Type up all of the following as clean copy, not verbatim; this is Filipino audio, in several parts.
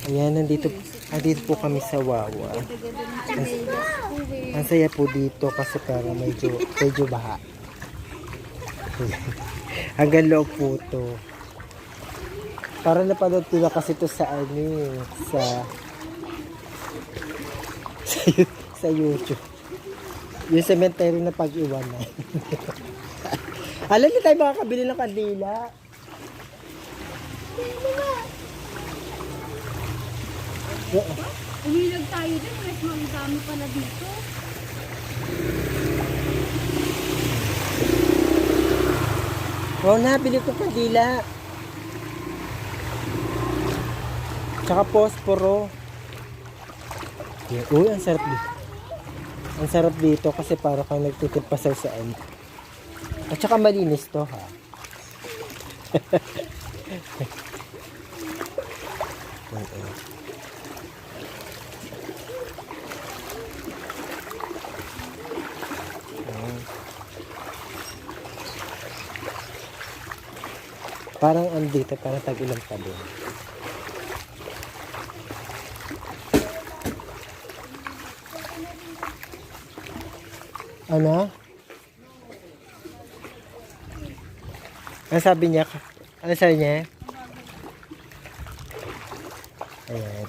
Ayan, nandito po kami sa Wawa. Ang saya po dito kasi parang medyo baha. Hanggang loob po to. Para napanood ko na kasi to sa sa YouTube. Yung cemetery na pag-iwanan. Alam niyo tayo makakabili ng kandila. Umilag tayo din, mas dami pala dito. Oo na, bili ko kandila. Tsaka posporo. Uy, ang sarap dito. Ang sarap dito kasi para kang nagtitipasaw saan. At saka malinis to ha. Parang andito, parang tag-ilang pa din. Ano? Ano sabi niya? Ano sabi niya? Ayan.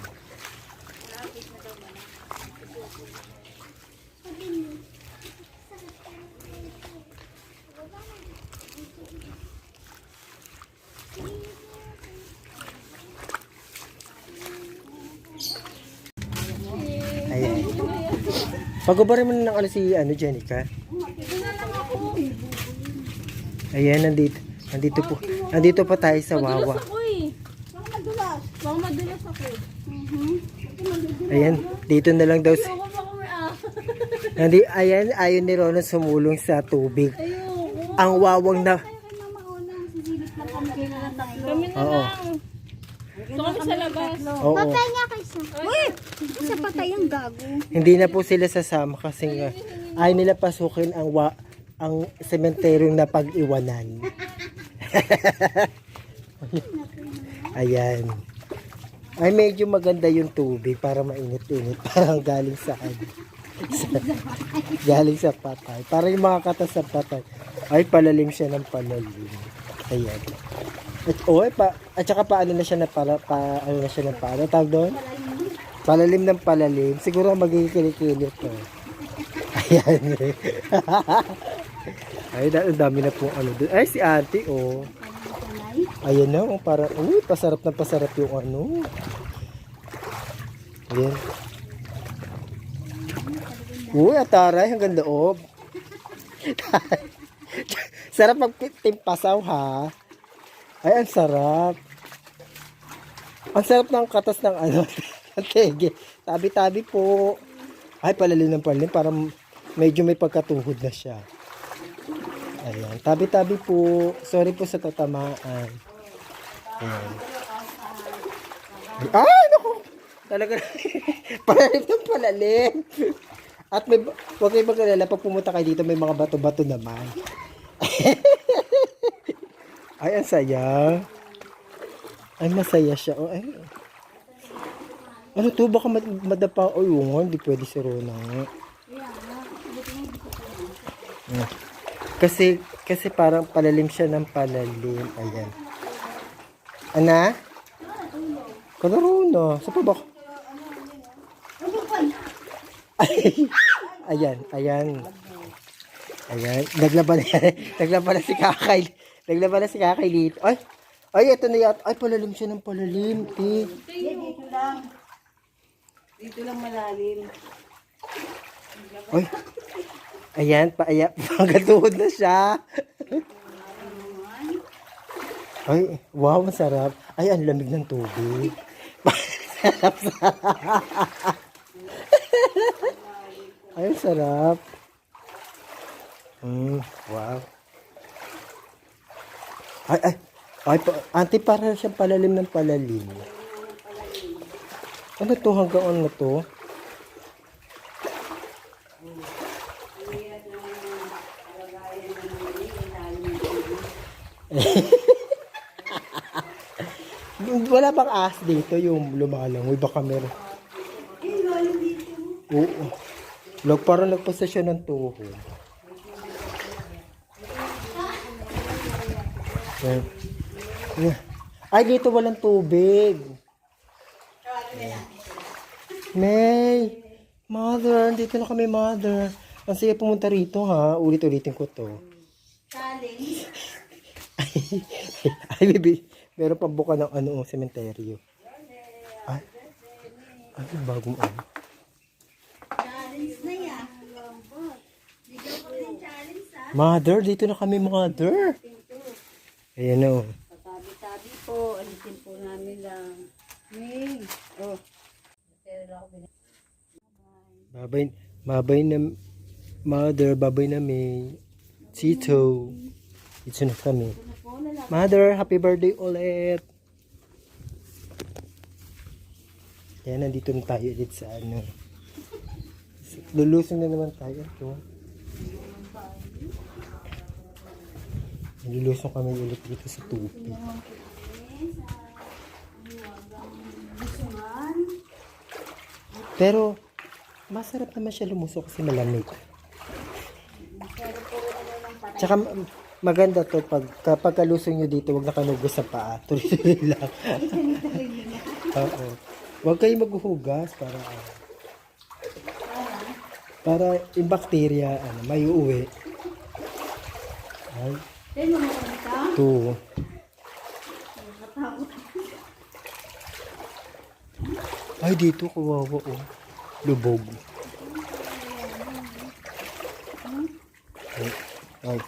Ayan. Pag-ubarin mo na ng si Jenica. Ayan, nandito pa tayo sa Wawa. Baka madulas ako. Ayan, dito na lang daw. Ayan, ayaw ni Ronan sumulong sa tubig. Ang wawang na. Kami na lang. So kami sa labas. Oo. Patay nga kaysa. Uy! Isa patay ang gago. Hindi na po sila sasama kasi nga ayaw nila pasukin ang sementeryo na pag-iwanan. Ayan. Ay, medyo maganda yung tubig para mainit-init. Parang galing sa galing sa patay. Para yung mga katas sa patay. Ay, palalim siya ng palalim. Ayan. At saka paano na siya na ano na siya ng paano? Tawag doon? Palalim ng palalim. Siguro magiging kilikili to. Ayan. Ay, dami na pong ano doon. Ay, si auntie, oh. Ayan na, oh, para, pasarap na pasarap yung ano. Ayan. Ataray, hanggang loob. Sarap magtimpasaw, ha? Ay, ang sarap. Ang sarap ng katas ng ano, tege. Tabi-tabi po. Ay, palalim ng palalim, para medyo may pagkatuhod na siya. Ayan, tabi-tabi po. Sorry po sa tatamaan. Ayan. Ay, naku! Talaga, palalim ng palalim. At huwag kayo mag-alala, pag pumunta kayo dito, may mga bato-bato naman. Ay, ang saya. Ay, masaya siya. Oh, ay. Ano to? Baka madapa. Ay, hindi pwede si Rona. Kasi parang palalim siya ng palalim. Ayan. Ana? Kadaruna. Sa pa ba? Ayan. Naglaban na si Kakay. Naglaban na si Kakay dito. Ay, ito na yata. Ay, palalim siya ng palalim. Dito lang. Dito lang malalim. Ay. Ayan, pagkatuhod na siya. Ay, wow, masarap. Ay, ang lamig ng tubig. Ay, ang sarap. Wow. Ay, auntie, para siyang palalim ng palalim. Ano to? Hanggang ano to? Wala bang ahas dito yung lumalangoy? Baka meron. Oo. Parang nagpasa siya ng tuhod. Yan. Yan. Ay, dito walang tubig. May. Mother, dito na kami, mother. Ang sige pumunta rito, ha? Ulit-ulitin ko to. Challenge. Ay, baby. Meron pang buka ng sementeryo. Ay, bagong ano. Challenge na yan. Bigyan ko din challenge ha. Mother, dito na kami, mother. Ayan o. Tabi-tabi po. Alisin po namin lang. May. Oh. Babay na mother, babay na may Tito. Dito na kami. Mother, happy birthday ulit. Kaya nandito na tayo ulit sa ano. Lulusong na naman tayo. Ito. Lulusong kami ulit dito sa tupi. Pero, masarap naman siya lumusok kasi malamig. Tsaka maganda to kapag kalusong nyo dito, huwag nakanugos sa paa. Tuloy-tuloy lang. Oo. Huwag kayo maghuhugas para yung bakterya may uuwi. Ay. Ito. Ay, dito kawawa oh. Lubog. Ay.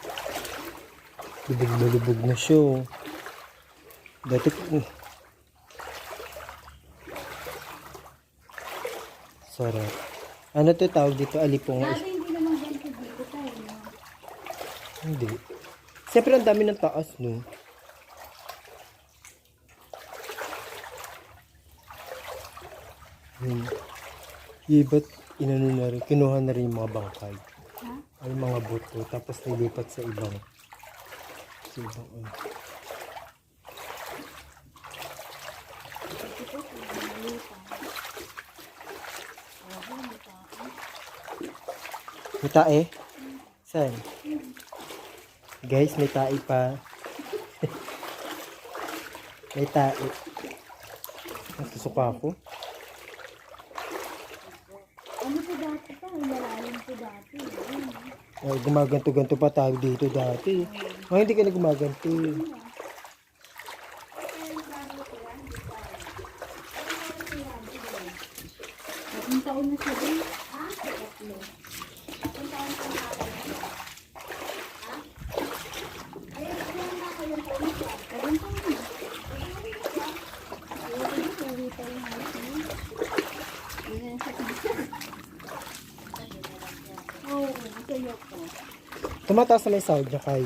Lubog na siya oh. Dati sarap. Ano to tawag dito? Alipong. Sabi hindi naman ganito dito tayo. No? Hindi. Siyempre ang dami ng taas no. Iba't inano na rin, kinuha na rin yung mga bangkay. Ay mga buto, tapos nilipat sa ibang ano. May tae? Saan? Guys, may tae pa. May tae. Nasusuka ako. Ano po dati pa? Malalim po dati. Ay, gumaganto-ganto pa tayo dito dati. Ay, hindi ka na gumaganto. Ang taon na siya din. Tumataas na may sound niya kay.